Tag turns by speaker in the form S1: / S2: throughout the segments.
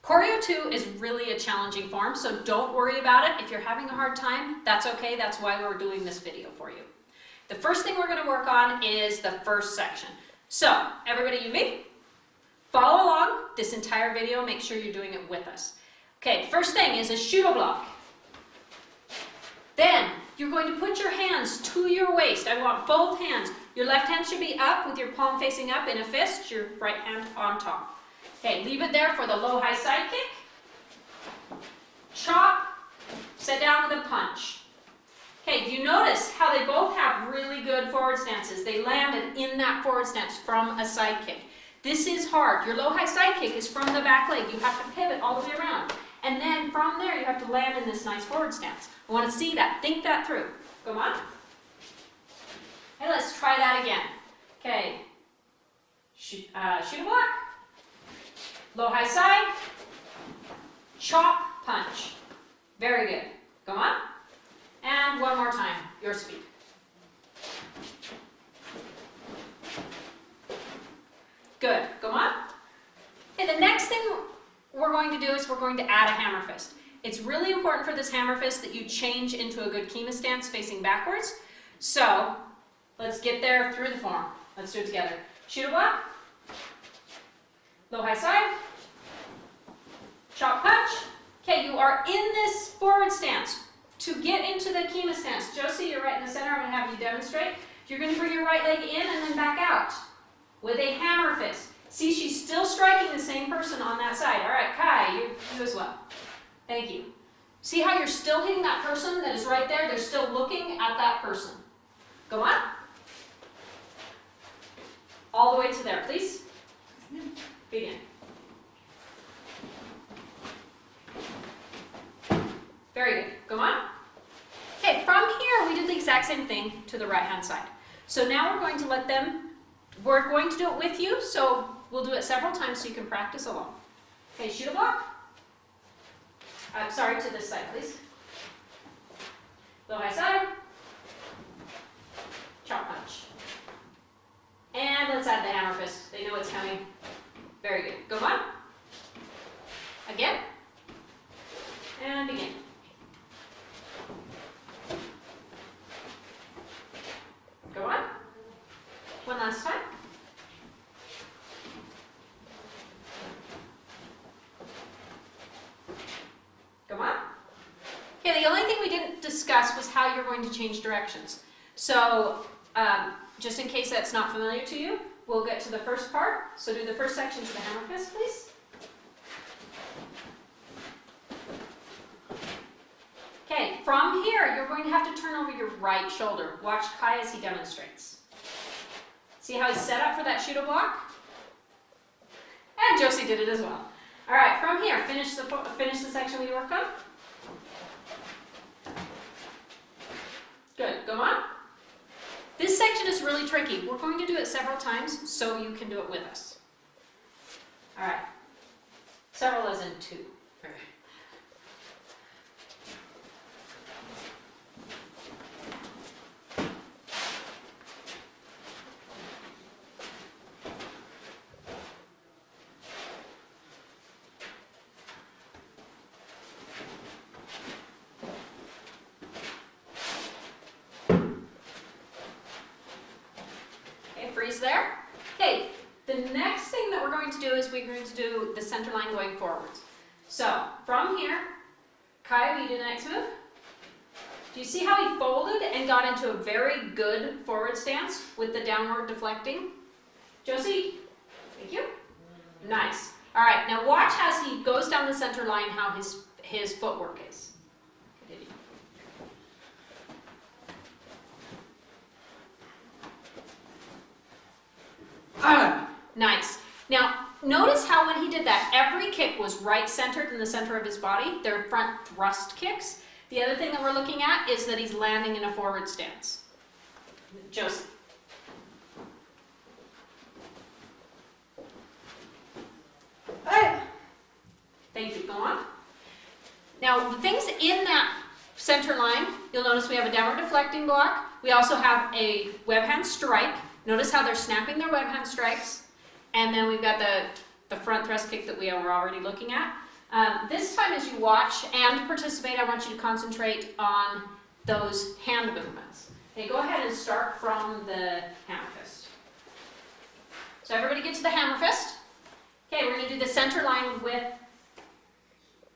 S1: Koreo 2 is really a challenging form, so don't worry about it. If you're having a hard time, that's okay. That's why we're doing this video for you. The first thing we're going to work on is the first section. So, everybody, you me? Follow along this entire video. Make sure you're doing it with us. Okay, first thing is a shudo block. Then, you're going to put your hands to your waist. I want both hands. Your left hand should be up with your palm facing up in a fist, your right hand on top. Okay, leave it there for the low high side kick. Chop, set down with a punch. Okay, you notice how they both have really good forward stances. They landed in that forward stance from a side kick. This is hard. Your low high side kick is from the back leg. You have to pivot all the way around. And then from there, you have to land in this nice forward stance. I want to see that. Think that through. Come on. Okay, let's try that again. Okay. Shoot a block. Low high side. Chop, punch. Very good. Come on. And one more time. Your speed. Good. Come on. Okay, the next thing we're going to do is we're going to add a hammer fist. It's really important for this hammer fist that you change into a good kima stance facing backwards. So, let's get there through the form. Let's do it together. Shoot a block. Low high side. Chop punch. Okay, you are in this forward stance. To get into the kima stance, Josie, you're right in the center. I'm going to have you demonstrate. You're going to bring your right leg in and then back out with a hammer fist. See, she's still striking the same person on that side. All right, Kai, you as well. Thank you. See how you're still hitting that person that is right there? They're still looking at that person. Go on. All the way to there, please. Begin. Very good. Go on. Okay, from here, we did the exact same thing to the right-hand side. So now we're going to we're going to do it with you, so we'll do it several times so you can practice along. Okay, shoot a block. Sorry, to this side, please. Low high side. Chop punch. And let's add the hammer fist. They know it's coming. Very good. Go on. Again. And begin. Go on. One last time. Come on. Okay, the only thing we didn't discuss was how you're going to change directions. So, just in case that's not familiar to you, we'll get to the first part. So do the first section to the hammer fist, please. Okay, from here, you're going to have to turn over your right shoulder. Watch Kai as he demonstrates. See how he's set up for that shudo block? And Josie did it as well. All right, from here, finish the section we worked on. Good, go on. This section is really tricky. We're going to do it several times so you can do it with us. All right, several as in two. Okay. Freeze there. Okay, the next thing that we're going to do is we're going to do the center line going forwards. So, from here, Kai, will you do the next move? Do you see how he folded and got into a very good forward stance with the downward deflecting? Josie, thank you. Nice. All right, now watch as he goes down the center line how his footwork is. Continue. Nice. Now, notice how when he did that, every kick was right-centered in the center of his body. They're front thrust kicks. The other thing that we're looking at is that he's landing in a forward stance. Josie. Thank you. Go on. Now, the things in that center line, you'll notice we have a downward deflecting block. We also have a web hand strike. Notice how they're snapping their web hand strikes. And then we've got the front thrust kick that we were already looking at. This time as you watch and participate, I want you to concentrate on those hand movements. Okay, go ahead and start from the hammer fist. So everybody get to the hammer fist. Okay, we're going to do the center line with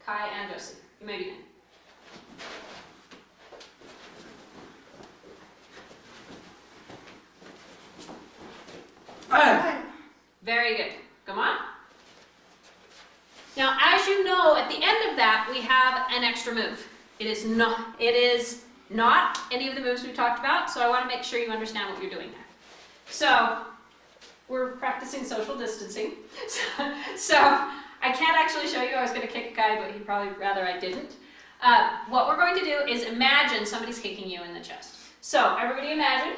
S1: Kai and Josie. You may begin. Very good. Come on. Now, as you know, at the end of that, we have an extra move. It is not any of the moves we've talked about, so I want to make sure you understand what you're doing there. So, we're practicing social distancing. So I can't actually show you. I was going to kick a guy, but he'd probably rather I didn't. What we're going to do is imagine somebody's kicking you in the chest. So, everybody imagine.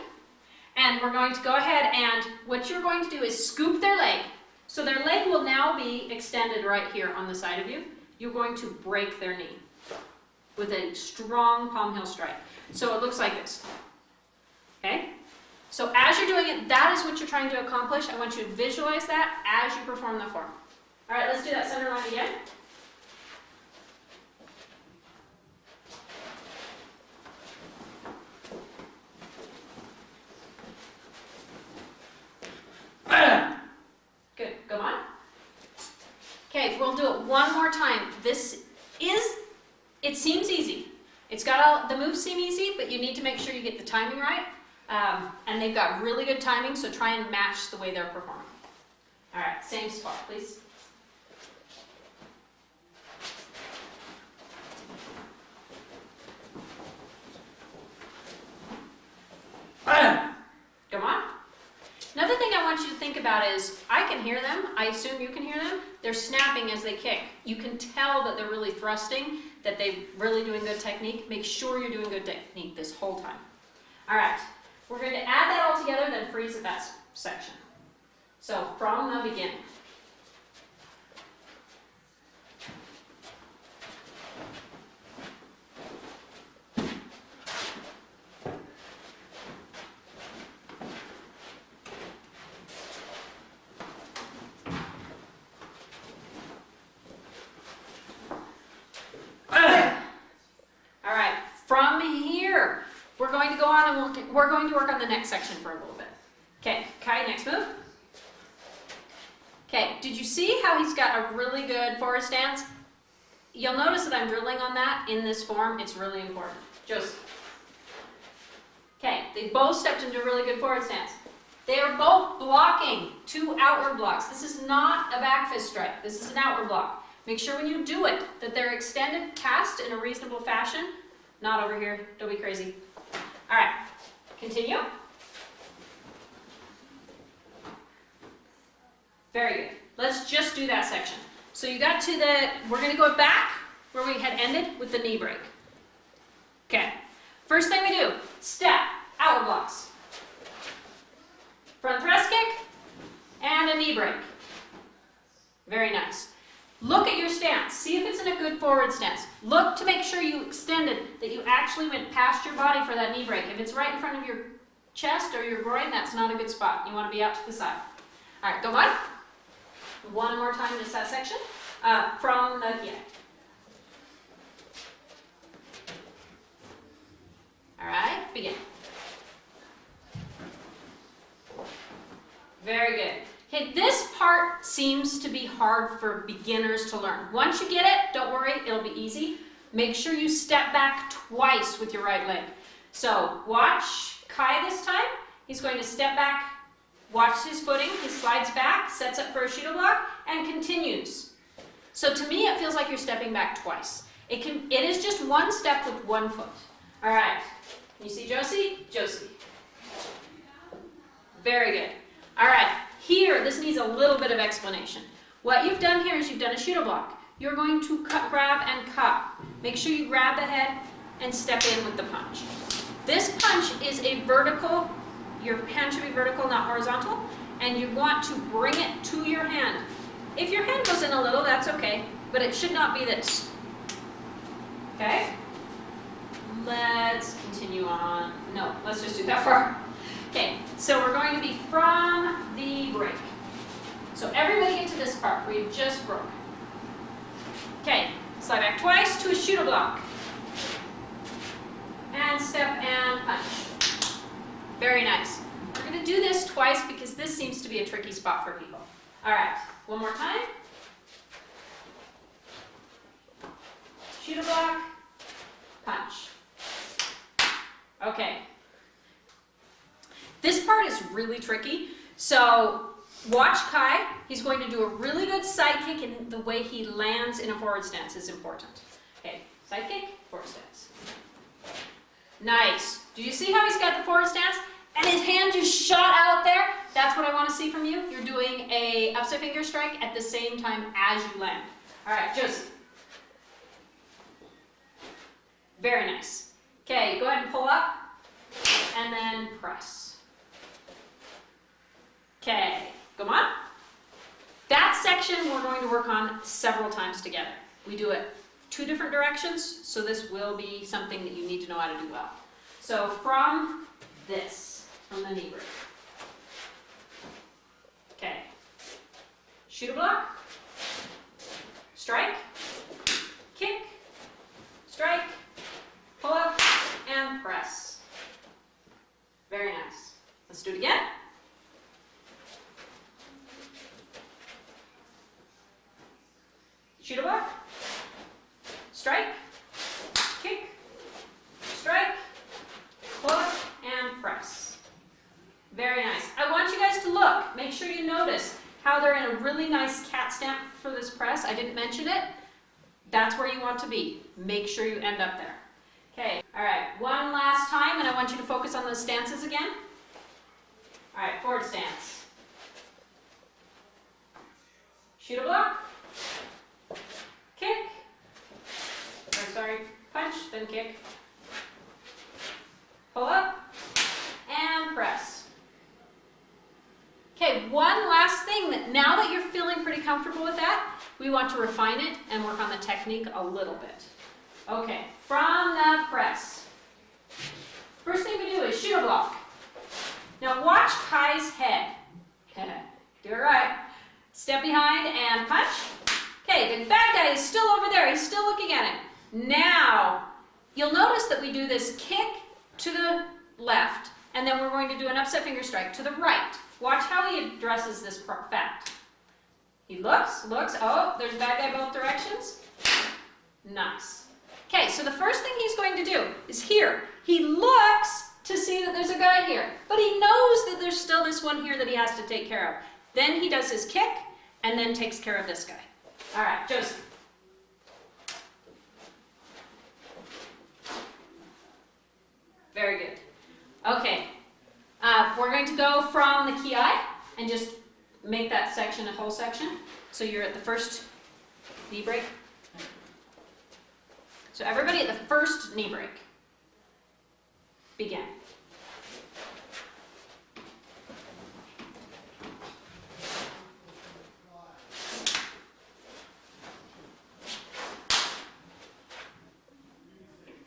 S1: And we're going to go ahead and what you're going to do is scoop their leg. So their leg will now be extended right here on the side of you. You're going to break their knee with a strong palm heel strike. So it looks like this. Okay? So as you're doing it, that is what you're trying to accomplish. I want you to visualize that as you perform the form. All right, let's do that center line again. Good, go on. Okay, we'll do it one more time. It seems easy. It's got all, the moves seem easy, but you need to make sure you get the timing right. And they've got really good timing, so try and match the way they're performing. All right, same spot, please. Come on. Another thing I want you to think about is, I can hear them, I assume you can hear them, they're snapping as they kick. You can tell that they're really thrusting, that they're really doing good technique. Make sure you're doing good technique this whole time. All right, we're going to add that all together, then freeze at that section. So, from the beginning. We're going to go on and we're going to work on the next section for a little bit. Okay, Kai, next move. Okay, did you see how he's got a really good forward stance? You'll notice that I'm drilling on that in this form. It's really important. Josie. Okay, they both stepped into a really good forward stance. They are both blocking, 2 outward blocks. This is not a back fist strike. This is an outward block. Make sure when you do it that they're extended, cast in a reasonable fashion. Not over here. Don't be crazy. All right, continue. Very good. Let's just do that section. So you got to we're going to go back where we had ended with the knee break. Okay, first thing we do, step, outward blocks. Front thrust kick, and a knee break. Very nice. Look at your stance. See if it's in a good forward stance. Look to make sure you extended, that you actually went past your body for that knee break. If it's right in front of your chest or your groin, that's not a good spot. You want to be out to the side. All right, go on. One more time, just that section. From the, All right, begin. Very good. Okay, this part seems to be hard for beginners to learn. Once you get it, don't worry, it'll be easy. Make sure you step back twice with your right leg. So watch Kai this time. He's going to step back, watch his footing, he slides back, sets up for a shooter block, and continues. So to me, it feels like you're stepping back twice. It is just one step with one foot. All right, can you see Josie? Josie. Very good. All right. Here, this needs a little bit of explanation. What you've done here is you've done a shooter block. You're going to grab and cup. Make sure you grab the head and step in with the punch. This punch is a vertical, your hand should be vertical, not horizontal, and you want to bring it to your hand. If your hand goes in a little, that's okay, but it should not be this. Okay? Let's continue on. No, let's just do that far. Okay, so we're going to be from the break. So everybody get to this part where you just broke. Okay, slide back twice to a shooter block. And step and punch. Very nice. We're going to do this twice because this seems to be a tricky spot for people. All right, one more time. Shooter block, punch. Okay. This part is really tricky, so watch Kai. He's going to do a really good side kick, and the way he lands in a forward stance is important. Okay, side kick, forward stance. Nice. Do you see how he's got the forward stance? And his hand just shot out there? That's what I want to see from you. You're doing a upside finger strike at the same time as you land. All right, Josie. Very nice. Okay, go ahead and pull up, and then press. Okay, come on. That section we're going to work on several times together. We do it 2 different directions, so this will be something that you need to know how to do well. So from this, from the knee break. Okay. Shooter block, strike, kick, strike, pull up, and press. Very nice. Let's do it again. Shooter block, strike, kick, strike, pull up, and press. Very nice. I want you guys to look. Make sure you notice how they're in a really nice cat stamp for this press. I didn't mention it. That's where you want to be. Make sure you end up there. Okay, all right, one last time, and I want you to focus on those stances again. All right, forward stance. Shooter block, kick, punch, then kick, pull up, and press. Okay, one last thing, that now that you're feeling pretty comfortable with that, we want to refine it and work on the technique a little bit. Okay, from the press. First thing we do is shooter block. Now watch Kai's head. Do it right. Step behind and punch. Okay, the bad guy is still over there. He's still looking at him. Now, you'll notice that we do this kick to the left, and then we're going to do an upset finger strike to the right. Watch how he addresses this fact. He looks, oh, there's a bad guy both directions. Nice. Okay, so the first thing he's going to do is here. He looks to see that there's a guy here, but he knows that there's still this one here that he has to take care of. Then he does his kick, and then takes care of this guy. All right, Josie. Very good. Okay, we're going to go from the ki and just make that section a whole section. So you're at the first knee break. So everybody at the first knee break. Begin.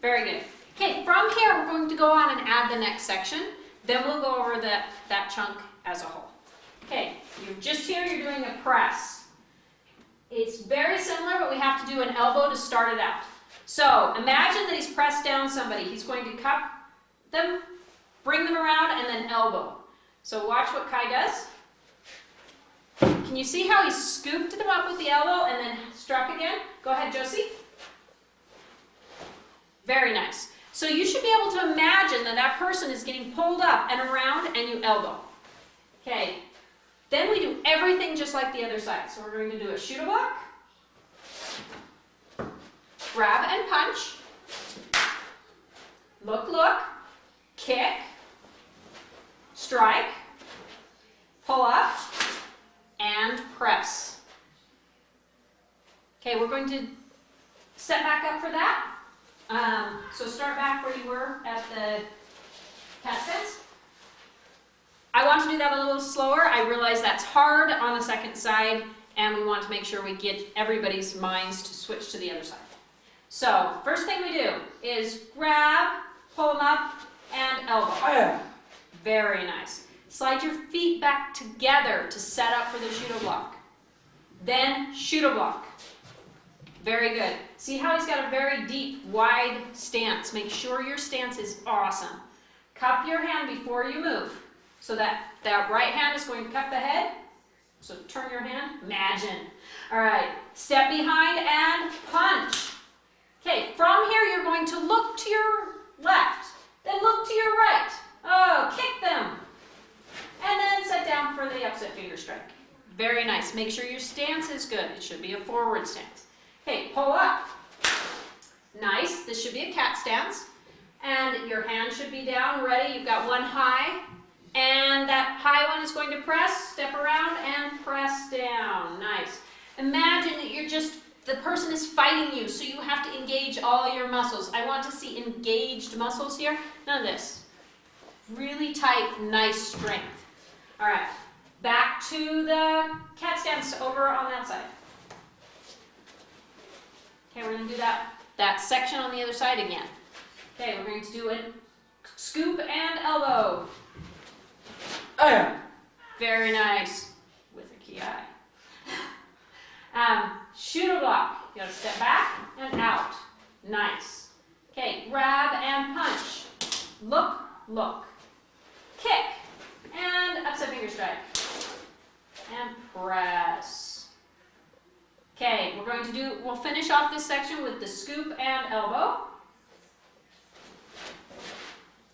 S1: Very good. Okay, from here we're going to go on and add the next section. Then we'll go over that chunk as a whole. Okay, you're just here, you're doing a press. It's very similar, but we have to do an elbow to start it out. So imagine that he's pressed down somebody. He's going to cup them, bring them around, and then elbow. So watch what Kai does. Can you see how he scooped them up with the elbow and then struck again? Go ahead, Josie. Very nice. So you should be able to imagine that that person is getting pulled up and around, and you elbow. Okay. Then we do everything just like the other side. So we're going to do a shooter block, grab and punch, look, kick, strike, pull up, and press. Okay, we're going to set back up for that. So start back where you were at the cat fence. I want to do that a little slower. I realize that's hard on the second side, and we want to make sure we get everybody's minds to switch to the other side. So first thing we do is grab, pull them up, and elbow. Very nice. Slide your feet back together to set up for the shooter block. Then shooter block. Very good. See how he's got a very deep, wide stance. Make sure your stance is awesome. Cup your hand before you move. So that right hand is going to cup the head. So turn your hand, imagine. All right, step behind and punch. Okay, from here you're going to look to your left, then look to your right. Oh, kick them. And then set down for the upset finger strike. Very nice. Make sure your stance is good. It should be a forward stance. Okay, pull up. Nice. This should be a cat stance. And your hand should be down, ready. You've got one high. And that high one is going to press, step around, and press down. Nice. Imagine that the person is fighting you, so you have to engage all your muscles. I want to see engaged muscles here. None of this. Really tight, nice strength. All right. Back to the cat stance over on that side. Okay, we're going to do that section on the other side again. Okay, we're going to do it. Scoop and elbow. Very nice. With a ki. Shoot a block. You got to step back and out. Nice. Okay, grab and punch. Look, look. Kick. And upset finger strike. And press. Okay, we'll finish off this section with the scoop and elbow,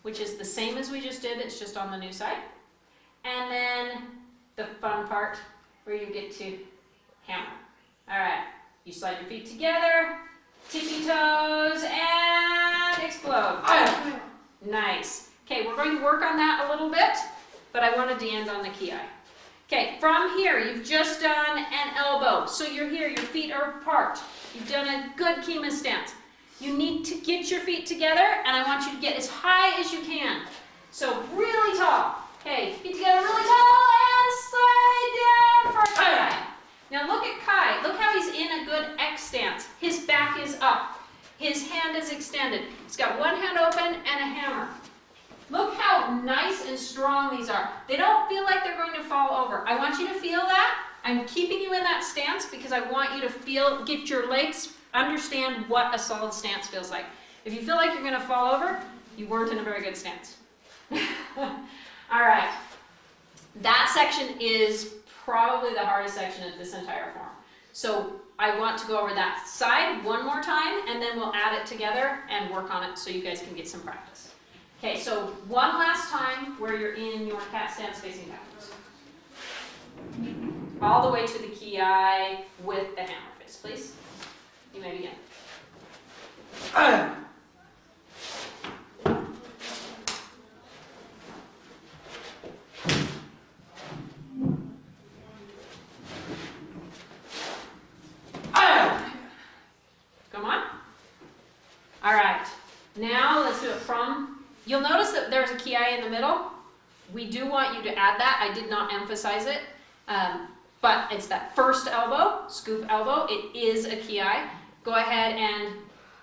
S1: which is the same as we just did, it's just on the new side. And then the fun part where you get to hammer. All right, you slide your feet together, tippy toes, and explode. Nice. Okay, we're going to work on that a little bit, but I wanted to end on the ki. Okay, from here, you've just done an elbow. So you're here, your feet are apart. You've done a good kima stance. You need to get your feet together, and I want you to get as high as you can. So really tall. Okay, feet together really tall, and slide down for Kai. Now look at Kai. Look how he's in a good X stance. His back is up. His hand is extended. He's got one hand open and a hammer. Look how nice and strong these are. They don't feel like they're going to fall over. I want you to feel that. I'm keeping you in that stance because I want you to get your legs, understand what a solid stance feels like. If you feel like you're going to fall over, you weren't in a very good stance. All right. That section is probably the hardest section of this entire form. So I want to go over that side one more time, and then we'll add it together and work on it so you guys can get some practice. Okay, so one last time where you're in your cat stance facing backwards. All the way to the ki with the hammer fist, please. You may begin. Come on. All right, now let's do it from. You'll notice that there's a ki in the middle. We do want you to add that. I did not emphasize it, but it's that first elbow, scoop elbow. It is a ki. Go ahead and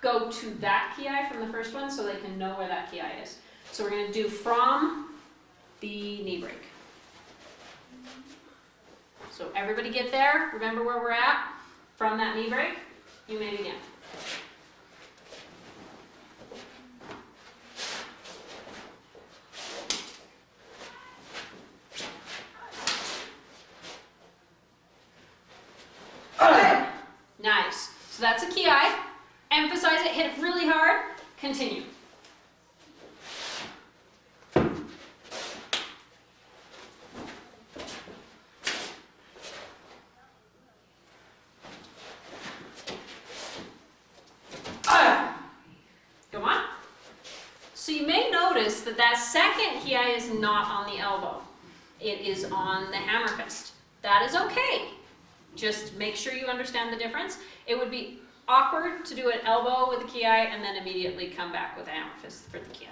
S1: go to that ki from the first one so they can know where that ki is. So we're going to do from the knee break. So everybody get there. Remember where we're at? From that knee break, you may begin. Nice. So that's a ki. Emphasize it, hit it really hard. Continue. Come on. So you may notice that that second ki is not on the elbow. It is on the hammer fist. That is okay. Just make sure you understand the difference. It would be awkward to do an elbow with a ki and then immediately come back with a hammer fist for the ki.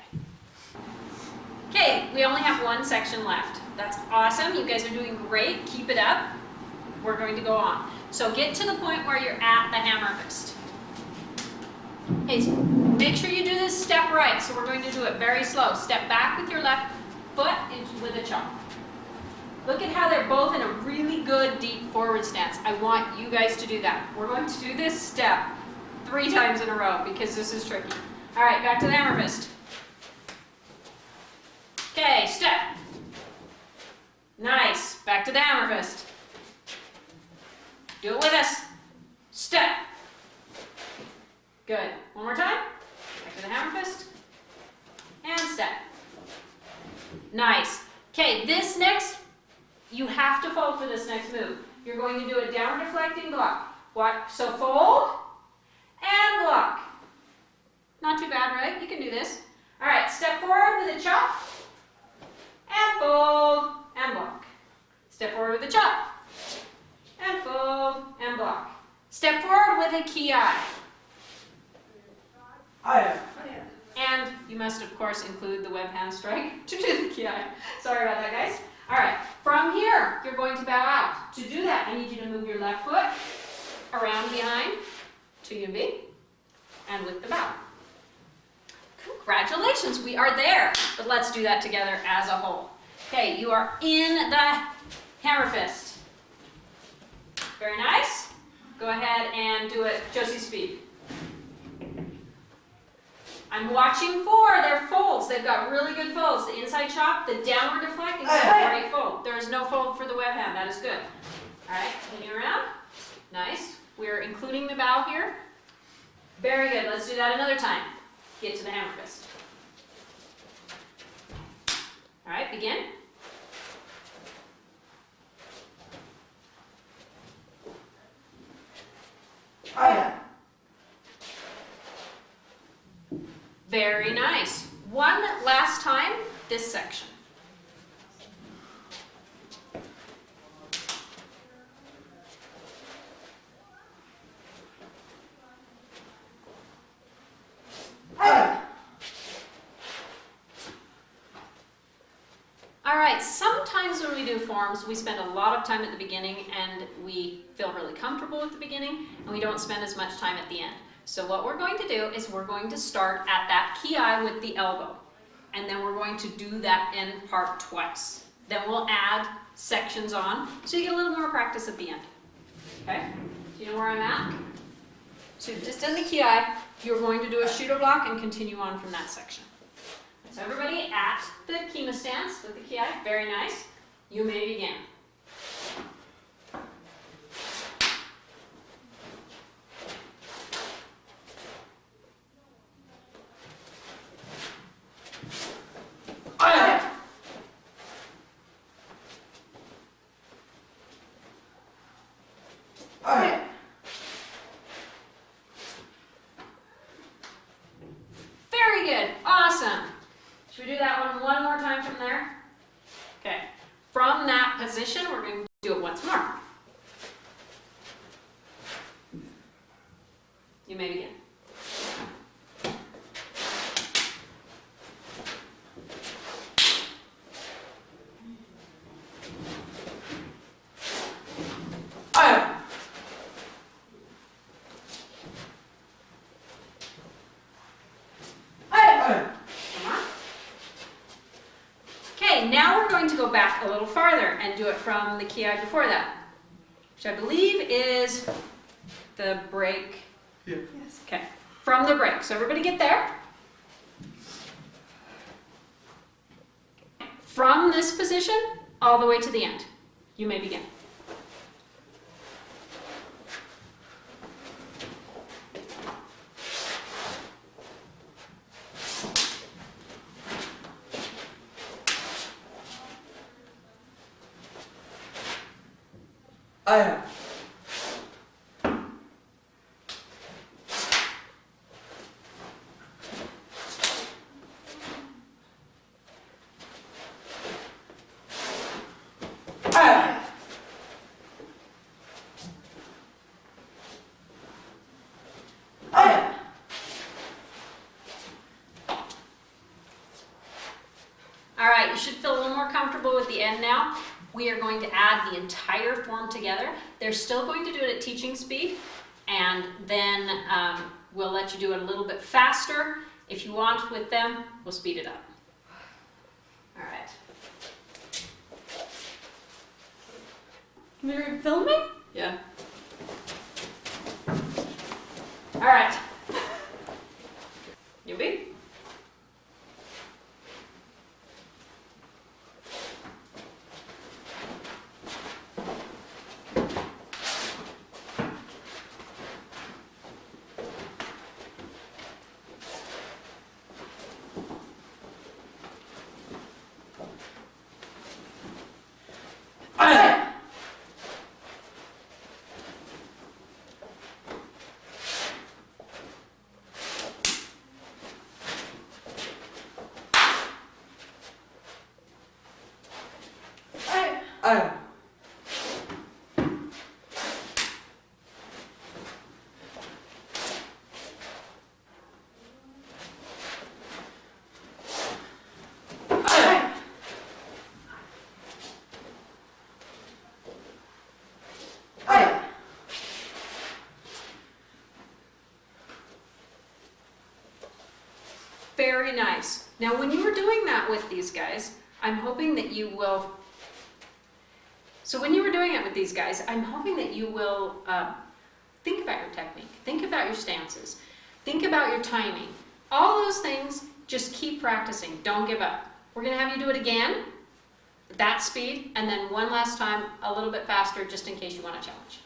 S1: Okay, we only have one section left. That's awesome. You guys are doing great. Keep it up. We're going to go on. So get to the point where you're at the hammer fist. Okay, so make sure you do this step right. So we're going to do it very slow. Step back with your left foot with a chop. Look at how they're both in a really good deep forward stance. I want you guys to do that. We're going to do this step 3 times in a row because this is tricky. All right, back to the hammer fist. Okay, step. Nice. Back to the hammer fist. Do it with us. Step. Good. One more time. Back to the hammer fist. And step. Nice. Okay, this next, you have to fold for this next move. You're going to do a downward deflecting block. What? So fold and block. Not too bad, right? You can do this. All right, step forward with a chop and fold and block. Step forward with a chop and fold and block. Step forward with a ki. And you must, of course, include the web hand strike to do the ki. Sorry about that, guys. All right, from here, you're going to bow out. To do that, I need you to move your left foot around behind to Yumbi and with the bow. Congratulations, we are there. But let's do that together as a whole. Okay, you are in the hammer fist. Very nice. Go ahead and do it Josie speed. I'm watching for their folds. They've got really good folds. The inside chop, the downward deflecting, great fold. There is no fold for the web hand. That is good. All right, continue around. Nice. We're including the bow here. Very good. Let's do that another time. Get to the hammer fist. All right, begin. Very nice. One last time, this section. All right, sometimes when we do forms, we spend a lot of time at the beginning and we feel really comfortable at the beginning and we don't spend as much time at the end. So what we're going to do is we're going to start at that ki with the elbow and then we're going to do that end part twice. Then we'll add sections on so you get a little more practice at the end. Okay, do you know where I'm at? So you've just done the ki, you're going to do a shooter block and continue on from that section. So everybody at the kima stance with the ki, very nice. You may begin. Very good, awesome. Should we do that one more time from there? Okay, from that position, we're going to do it once more. You may begin. Now we're going to go back a little farther and do it from the ki before that, which I believe is the break.
S2: Yeah.
S1: Yes. Okay, from the break. So everybody get there. From this position all the way to the end. You may begin. All right, you should feel a little more comfortable with the end now. We are going to add the entire form together. They're still going to do it at teaching speed, and then we'll let you do it a little bit faster. If you want with them, we'll speed it up. All right. We're filming? Yeah. All right. You be? Very nice. Now, when you were doing that with these guys, I'm hoping that you will, think about your technique, think about your stances, think about your timing. All those things, just keep practicing. Don't give up. We're going to have you do it again, that speed, and then one last time, a little bit faster, just in case you want a challenge.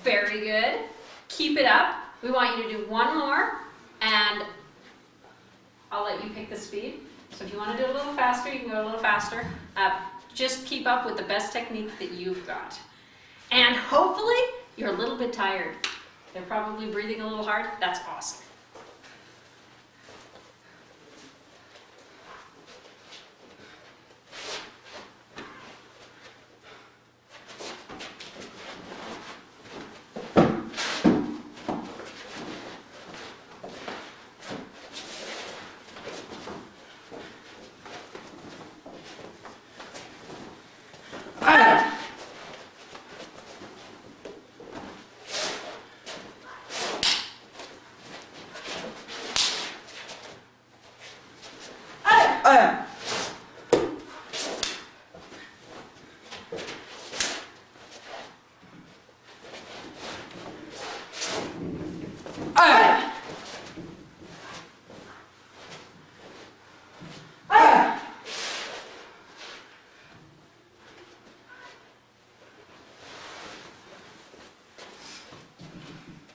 S1: Very good. Keep it up. We want you to do one more, and I'll let you pick the speed. So if you want to do a little faster, you can go a little faster. Just keep up with the best technique that you've got. And hopefully, you're a little bit tired. They're probably breathing a little hard. That's awesome.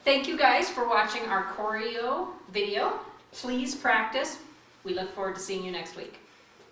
S1: Thank you guys for watching our Koreo video. Please practice. We look forward to seeing you next week.